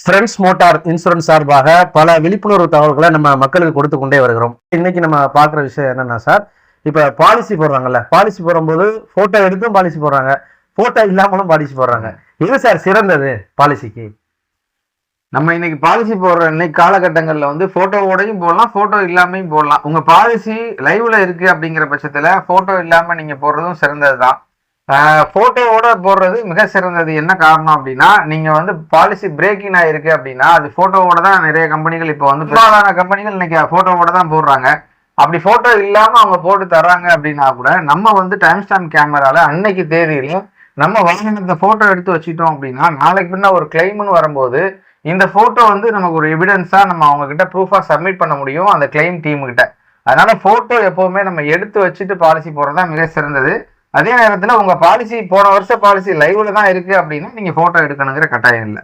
Friends motor insurance சார்பாக பல விழிப்புணர்வு தகவல்களை நம்ம மக்களுக்கு கொடுத்து கொண்டே வருகிறோம். இன்னைக்கு நம்ம பார்க்குற விஷயம் என்னன்னா சார், இப்போ பாலிசி போடுறாங்கல்ல, பாலிசி போடும்போது போட்டோ எடுத்தும் பாலிசி போடுறாங்க, போட்டோ இல்லாமலும் பாலிசி போடுறாங்க. எது சார் சிறந்தது பாலிசிக்கு? நம்ம இன்னைக்கு பாலிசி போடுற இன்னைக்கு காலகட்டங்களில் வந்து போட்டோவோடையும் போடலாம், போட்டோ இல்லாமையும் போடலாம். உங்க பாலிசி லைவ்ல இருக்கு அப்படிங்கிற பட்சத்துல போட்டோ இல்லாம நீங்க போடுறதும் சிறந்தது தான். போட்டோவோட போடுறது மிக சிறந்தது. என்ன காரணம் அப்படின்னா, நீங்க வந்து பாலிசி பிரேக்கிங் ஆயிருக்கு அப்படின்னா அது போட்டோவோட தான். நிறைய கம்பெனிகள் இப்போ வந்து பெரும்பாலான கம்பெனிகள் இன்னைக்கு போட்டோவோட தான் போடுறாங்க. அப்படி போட்டோ இல்லாம அவங்க போட்டு தர்றாங்க அப்படின்னா கூட நம்ம வந்து டைம் ஸ்டாம்ப் கேமரால அன்னைக்கு தேதியிலையும் நம்ம வாகனத்தை போட்டோ எடுத்து வச்சுட்டோம் அப்படின்னா நாளைக்கு பின்ன ஒரு கிளைம்னு வரும்போது இந்த போட்டோ வந்து நமக்கு ஒரு எவிடன்ஸா நம்ம அவங்க கிட்ட ப்ரூஃபா சப்மிட் பண்ண முடியும் அந்த கிளைம் டீம் கிட்ட. அதனால போட்டோ எப்பவுமே நம்ம எடுத்து வச்சுட்டு பாலிசி போடுறதா மிக சிறந்தது. அதே நேரத்துல உங்க பாலிசி போன வருஷ பாலிசி லைவ்ல தான் இருக்கு அப்படின்னா நீங்க போட்டோ எடுக்கணுங்கிற கட்டாயம் இல்லை.